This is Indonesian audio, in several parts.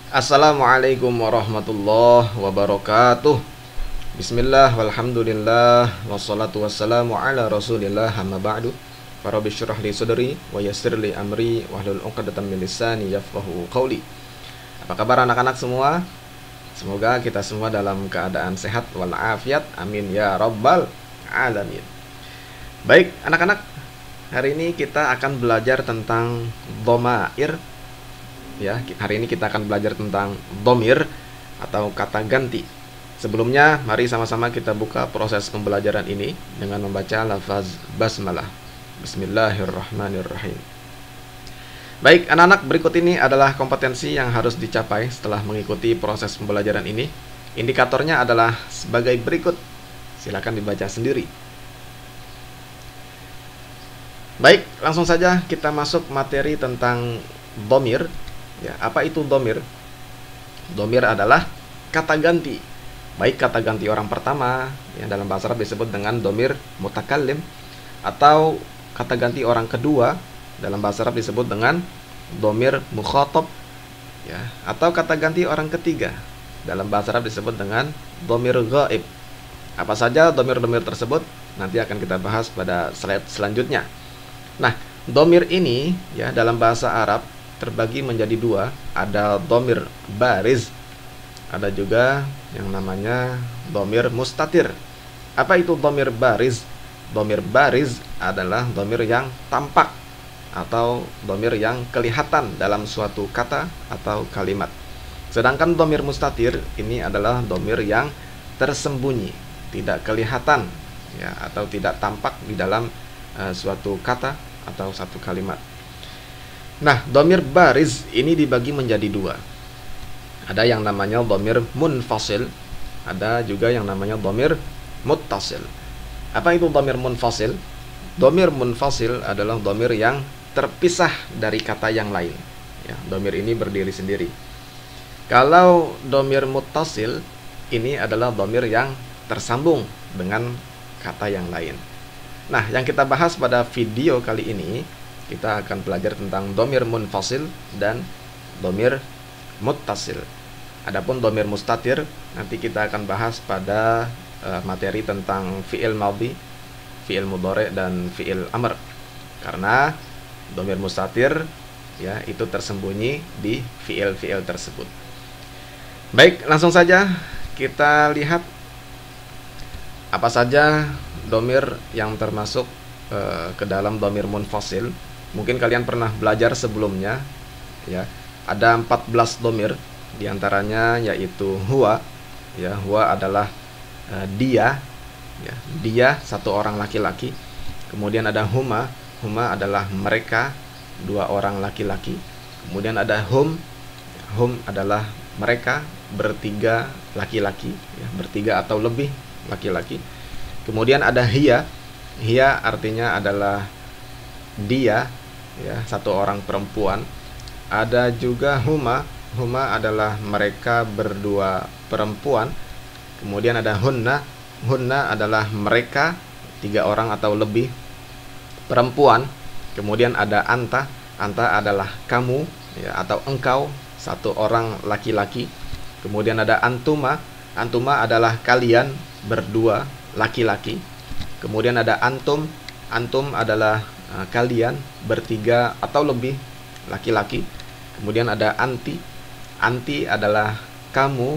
Assalamualaikum warahmatullahi wabarakatuh. Bismillah walhamdulillah wassalatu wassalamu ala rasulillah amma ba'du. Rabbi syrah li sadri wa yassir li amri wahlul 'uqdatam min lisani yafqahu qawli. Apa kabar anak-anak semua? Semoga kita semua dalam keadaan sehat walafiat. Amin ya rabbal alamin. Baik anak-anak, hari ini kita akan belajar tentang dhamair. Ya, hari ini kita akan belajar tentang dhamir atau kata ganti. Sebelumnya, mari sama-sama kita buka proses pembelajaran ini dengan membaca lafaz basmalah. Bismillahirrahmanirrahim. Baik, anak-anak, berikut ini adalah kompetensi yang harus dicapai setelah mengikuti proses pembelajaran ini. Indikatornya adalah sebagai berikut. Silakan dibaca sendiri. Baik, langsung saja kita masuk materi tentang dhamir. Ya, apa itu dhamir? Dhamir adalah kata ganti. Baik kata ganti orang pertama, yang dalam bahasa Arab disebut dengan dhamir mutakallim, atau kata ganti orang kedua, dalam bahasa Arab disebut dengan dhamir mukhatab, ya, atau kata ganti orang ketiga, dalam bahasa Arab disebut dengan dhamir ghaib. Apa saja dhamir-dhamir tersebut nanti akan kita bahas pada slide selanjutnya. Nah, dhamir ini ya dalam bahasa Arab terbagi menjadi dua, ada dhamir bariz, ada juga yang namanya dhamir mustatir. Apa itu dhamir bariz? Dhamir bariz adalah dhamir yang tampak atau dhamir yang kelihatan dalam suatu kata atau kalimat. Sedangkan dhamir mustatir ini adalah dhamir yang tersembunyi, tidak kelihatan ya, atau tidak tampak di dalam suatu kata atau satu kalimat. Nah, dhamir bariz ini dibagi menjadi dua. Ada yang namanya dhamir munfasil, ada juga yang namanya dhamir muttasil. Apa itu dhamir munfasil? Dhamir munfasil adalah dhamir yang terpisah dari kata yang lain. Ya, dhamir ini berdiri sendiri. Kalau dhamir muttasil ini adalah dhamir yang tersambung dengan kata yang lain. Nah, yang kita bahas pada video kali ini, kita akan belajar tentang dhamir munfasil dan dhamir muttasil. Adapun dhamir mustatir nanti kita akan bahas pada materi tentang fi'il madhi, fi'il mudhari dan fi'il amr. Karena dhamir mustatir ya itu tersembunyi di fi'il-fi'il tersebut. Baik, langsung saja kita lihat apa saja dhamir yang termasuk ke dalam dhamir munfasil. Mungkin kalian pernah belajar sebelumnya ya. Ada 14 dhamir, diantaranya yaitu huwa ya, huwa adalah dia ya, dia satu orang laki-laki. Kemudian ada huma, huma adalah mereka dua orang laki-laki. Kemudian ada hum, hum adalah mereka bertiga laki-laki ya, bertiga atau lebih laki-laki. Kemudian ada hiya, hiya artinya adalah dia ya, satu orang perempuan. Ada juga huma, huma adalah mereka berdua perempuan. Kemudian ada hunna, hunna adalah mereka tiga orang atau lebih perempuan. Kemudian ada anta, anta adalah kamu ya, atau engkau satu orang laki-laki. Kemudian ada antuma, antuma adalah kalian berdua laki-laki. Kemudian ada antum, antum adalah kalian bertiga atau lebih laki-laki. Kemudian ada anti, anti adalah kamu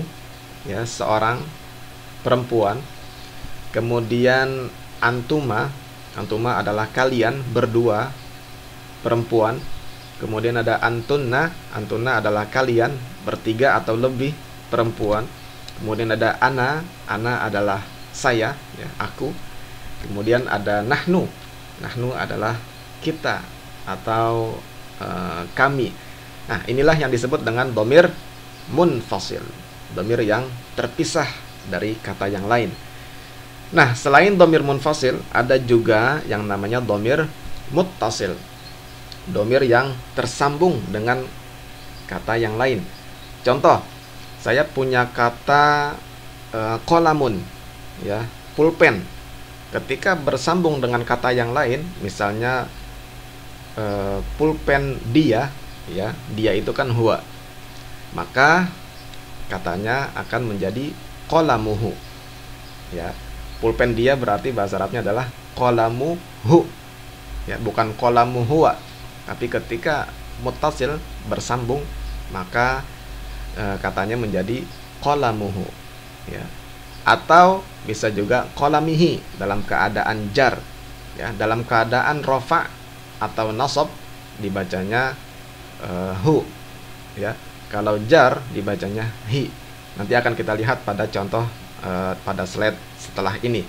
ya, seorang perempuan. Kemudian antuma, antuma adalah kalian berdua perempuan. Kemudian ada antunna, antunna adalah kalian bertiga atau lebih perempuan. Kemudian ada ana, ana adalah saya ya, aku. Kemudian ada nahnu, nahnu adalah kita atau kami. Nah, inilah yang disebut dengan dhamir munfasil, dhamir yang terpisah dari kata yang lain. Nah, selain dhamir munfasil, ada juga yang namanya dhamir muttasil, dhamir yang tersambung dengan kata yang lain. Contoh, saya punya kata qalamun ya, pulpen. Ketika bersambung dengan kata yang lain, misalnya pulpen dia ya, dia itu kan huwa. maka katanya akan menjadi qalamuhu. Ya, pulpen dia berarti bahasa Arabnya adalah qalamuhu. Ya, bukan qalamuhuwa. Tapi ketika muttasil bersambung, maka katanya menjadi qalamuhu. Ya. Atau bisa juga qalamihi dalam keadaan jar. Ya, dalam keadaan rofa atau nasab dibacanya hu. Ya, kalau jar dibacanya hi. Nanti akan kita lihat pada contoh pada slide setelah ini.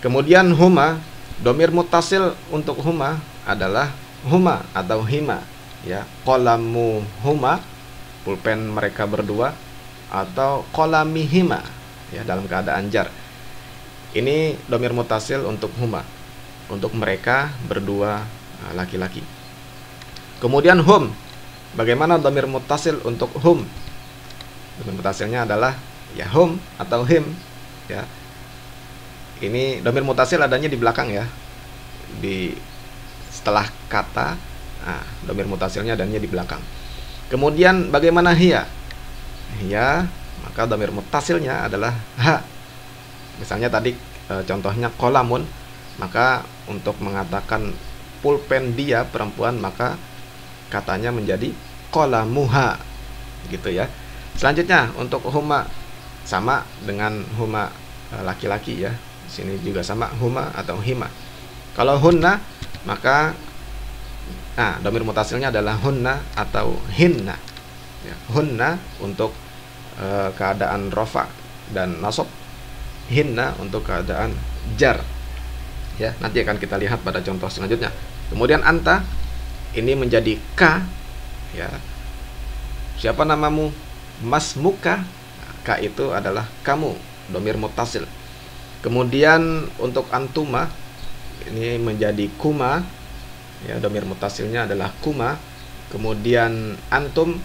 Kemudian huma, domir muttasil untuk huma adalah huma atau hima. Ya, qalamu huma, pulpen mereka berdua, atau qalamihima, ya, dalam keadaan jar. Ini domir muttasil untuk huma, untuk mereka berdua laki-laki. Kemudian hum, bagaimana domir muttasil untuk hum? Domir muttasilnya adalah ya hum atau him. Ya, ini domir muttasil adanya di belakang, ya, di setelah kata. Nah, domir muttasilnya adanya di belakang. Kemudian bagaimana hiya? Hiya, maka domir muttasilnya adalah ha. Misalnya tadi contohnya qalamun, maka untuk mengatakan pulpen dia perempuan, maka katanya menjadi qalamuha, gitu ya. Selanjutnya untuk huma, sama dengan huma laki-laki, ya. Di sini juga sama, huma atau hima. Kalau hunna, maka domir muttasilnya adalah hunna atau hinna. Ya, hunna untuk keadaan rofa dan nasab, hinna untuk keadaan jar. Ya, nanti akan kita lihat pada contoh selanjutnya. Kemudian anta, ini menjadi ka. Ya, siapa namamu? Masmuka. Ka itu adalah kamu, domir muttasil. Kemudian untuk antuma, ini menjadi kuma. Ya, domir muttasilnya adalah kuma. Kemudian antum,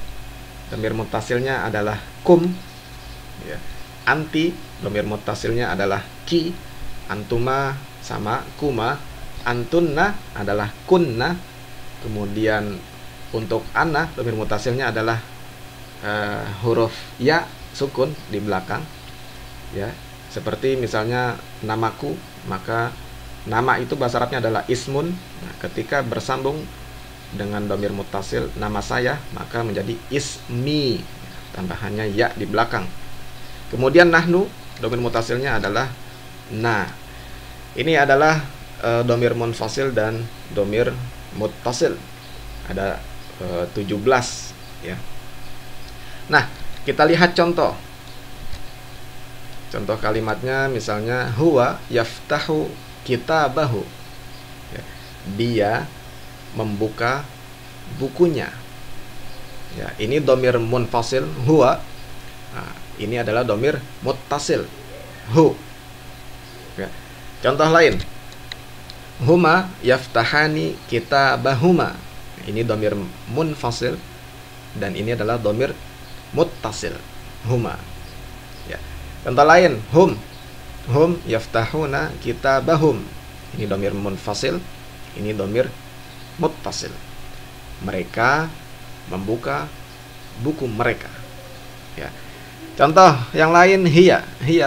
domir muttasilnya adalah kum. Ya. Anti, domir muttasilnya adalah ki. Antuma sama kuma. Antunna adalah kunna. Kemudian untuk ana, domir muttasilnya adalah huruf ya sukun di belakang. Ya, seperti misalnya namaku, maka nama itu bahasa Arabnya adalah ismun. Nah, ketika bersambung dengan domir muttasil nama saya, maka menjadi ismi, tambahannya ya di belakang. Kemudian nahnu, domir muttasilnya adalah na. Ini adalah domir munfasil dan domir muttasil. Ada 17, ya. Nah, kita lihat contoh. Contoh kalimatnya misalnya huwa yaftahu kitabahu. Ya, dia membuka bukunya. Ya, ini domir munfasil huwa. Nah, ini adalah domir muttasil hu. Ya. Contoh lain, huma yaftahani kitabahuma. Ini domir munfasil dan ini adalah domir muttasil huma. Ya. Contoh lain, hum yaftahuna kitabahum. Ini domir munfasil, ini domir muttasil. Mereka membuka buku mereka. Ya. Contoh yang lain, hiya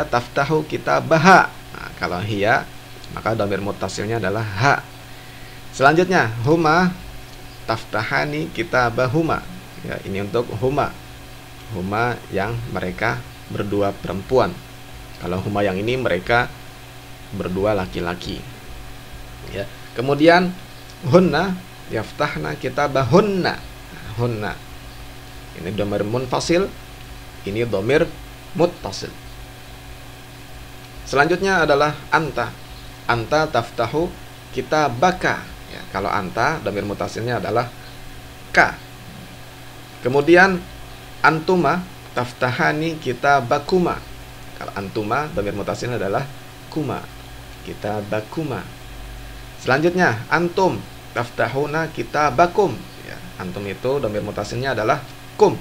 taftahu kitabaha. Nah, kalau hiya, maka domir muttasilnya adalah ha. Selanjutnya, huma taftahani kitabahuma. Ya, ini untuk huma yang mereka berdua perempuan. Kalau huma yang ini mereka berdua laki-laki. Ya. Kemudian hunna yaftahna kitabahunna. Hunna, ini domir munfasil, ini domir muttasil. Selanjutnya adalah anta. Anta taftahu kitabaka. Ya, kalau anta domir muttasilnya adalah ka. Kemudian antuma taftahani kitabakuma. Kalau antuma domir muttasilnya adalah kuma, kitabakuma. Selanjutnya antum taftahuna kitabakum. Ya, antum itu domir muttasilnya adalah kum.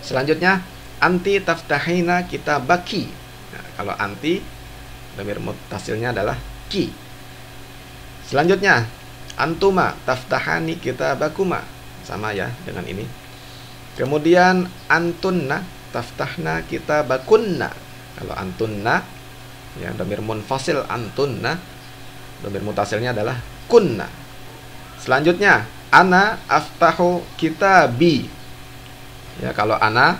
Selanjutnya anti taftahina kitabaki. Nah, kalau anti domir muttasilnya adalah ki. Selanjutnya antuma taftahani kitabakuma. Sama ya dengan ini. Kemudian antunna taftahna kitabakunna. Kalau antunna, ya, dhamir munfasil antunna, dhamir mutasilnya adalah kunna. Selanjutnya ana aftahu kitabi. Ya, kalau ana,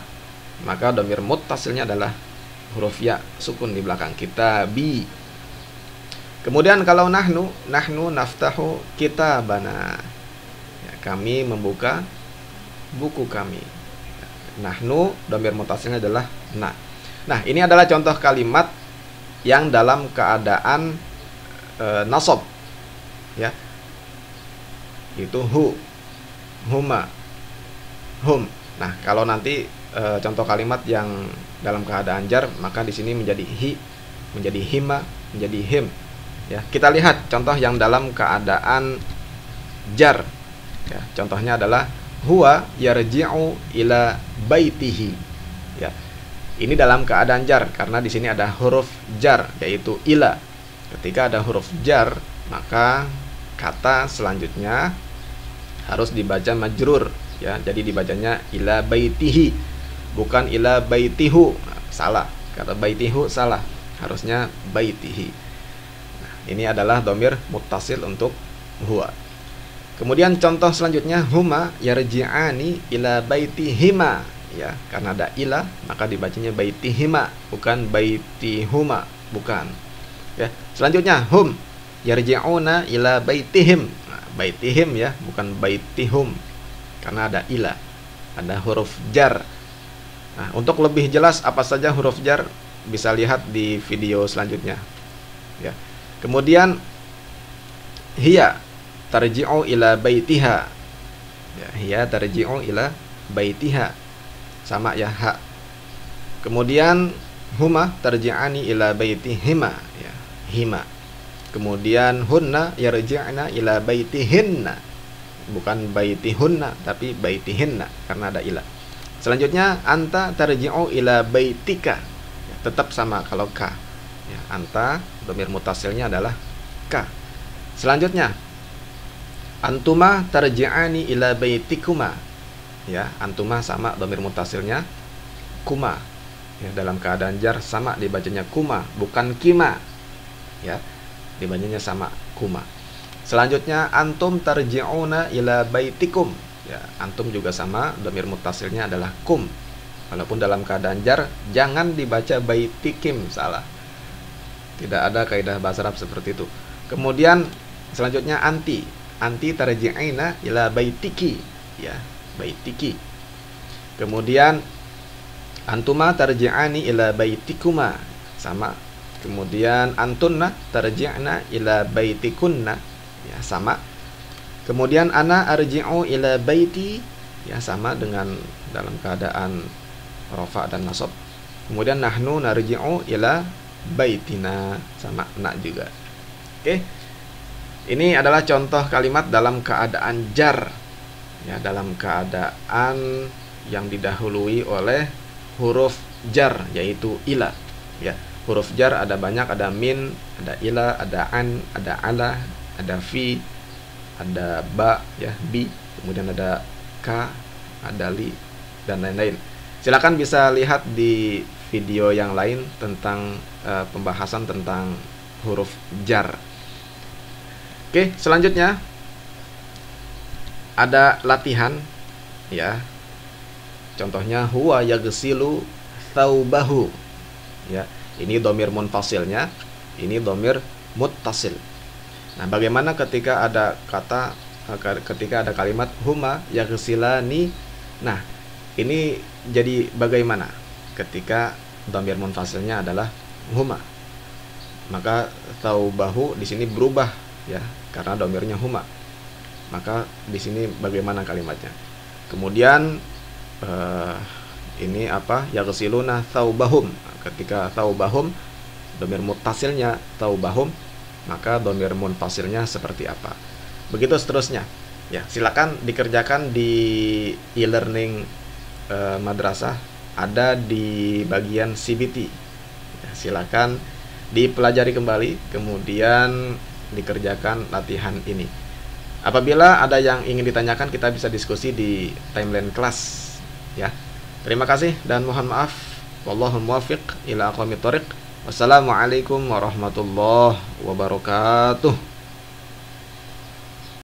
maka dhamir muttasilnya adalah huruf ya sukun di belakang, kitabi. Kemudian kalau nahnu naftahu kitabana. Ya, kami membuka buku kami. Nahnu dhamir muttasilnya adalah na. Nah, ini adalah contoh kalimat yang dalam keadaan nasab. Ya. Itu hu, huma, hum. Nah, kalau nanti contoh kalimat yang dalam keadaan jar, maka di sini menjadi hi, menjadi hima, menjadi him. Ya, kita lihat contoh yang dalam keadaan jar. Ya, contohnya adalah huwa yarji'u ila baitihi. Ya. Ini dalam keadaan jar karena di sini ada huruf jar yaitu ila. Ketika ada huruf jar, maka kata selanjutnya harus dibaca majrur, ya. Jadi dibacanya ila baitihi, bukan ila baitihu. Salah. Kata baitihu salah. Harusnya baitihi. Nah, ini adalah dhamir muttasil untuk huwa. Kemudian contoh selanjutnya huma yarji'ani ila baitihima, ya. Karena ada ila, maka dibacanya baitihima, bukan baitihuma, bukan. Ya. Selanjutnya hum yarji'una ila baitihim. Baitihim, ya, bukan baitihum, karena ada ila, ada huruf jar. Nah, untuk lebih jelas apa saja huruf jar bisa lihat di video selanjutnya, ya. Kemudian hiya tarji'u ila baitiha, ya, hiya tarji'u ila baitiha, sama, ya, ha. Kemudian huma tarji'ani ila baitihima, ya, hima. Kemudian hunna yarji'na ila baitihinna, bukan baitihunna tapi baitihinna karena ada ila. Selanjutnya anta tarji'u ila baitika, ya, tetap sama kalau ka, ya, anta dhamir mutasilnya adalah ka. Selanjutnya antuma tarji'ani ila baitikuma, ya, antuma sama dhamir mutasilnya kuma, ya, dalam keadaan jar sama dibacanya kuma, bukan kima, ya, dibacanya sama, kuma. Selanjutnya antum tarji'una ila baitikum, ya, antum juga sama dhamir muttasilnya adalah kum. Walaupun dalam keadaan jar jangan dibaca baitikim, salah. Tidak ada kaidah bahasa Arab seperti itu. Kemudian selanjutnya anti tarji'ina ila baitiki, ya, baitiki. Kemudian antuma tarji'ani ila baitikuma, sama. Kemudian antunna tarji'na ila baitikunna, ya, sama. Kemudian ana arji'u ila baiti, ya, sama dengan dalam keadaan rafa dan nasab. Kemudian nahnu narji'u ila baitina, sama, na juga. Oke. Ini adalah contoh kalimat dalam keadaan jar, ya, dalam keadaan yang didahului oleh huruf jar yaitu ila, ya. Huruf jar ada banyak, ada min, ada ila, ada an, ada ala, ada fi, ada ba, ya, bi, kemudian ada ka, ada li, dan lain-lain. Silakan bisa lihat di video yang lain tentang pembahasan tentang huruf jar. Oke, selanjutnya ada latihan, ya. Contohnya huwa yaghsilu thawbahu, ya. Ini dhamir munfasilnya, ini dhamir muttasil. Nah, bagaimana ketika ada kalimat huma yaghsilani? Nah, ini jadi bagaimana ketika dhamir munfasilnya adalah huma? Maka thawbahu di sini berubah, ya, karena dhamirnya huma. Maka di sini bagaimana kalimatnya? Kemudian ini apa? Yaghsiluna thawbahum. Ketika thawbahum dhamir muttasilnya thawbahum, maka dhamir munfasilnya seperti apa? Begitu seterusnya. Ya, silakan dikerjakan di e-learning madrasah, ada di bagian CBT. Ya, silakan dipelajari kembali, kemudian dikerjakan latihan ini. Apabila ada yang ingin ditanyakan, kita bisa diskusi di timeline kelas. ya. Terima kasih dan mohon maaf. Wallahul muwaffiq ila aqwamit thoriq. Wassalamualaikum warahmatullahi wabarakatuh.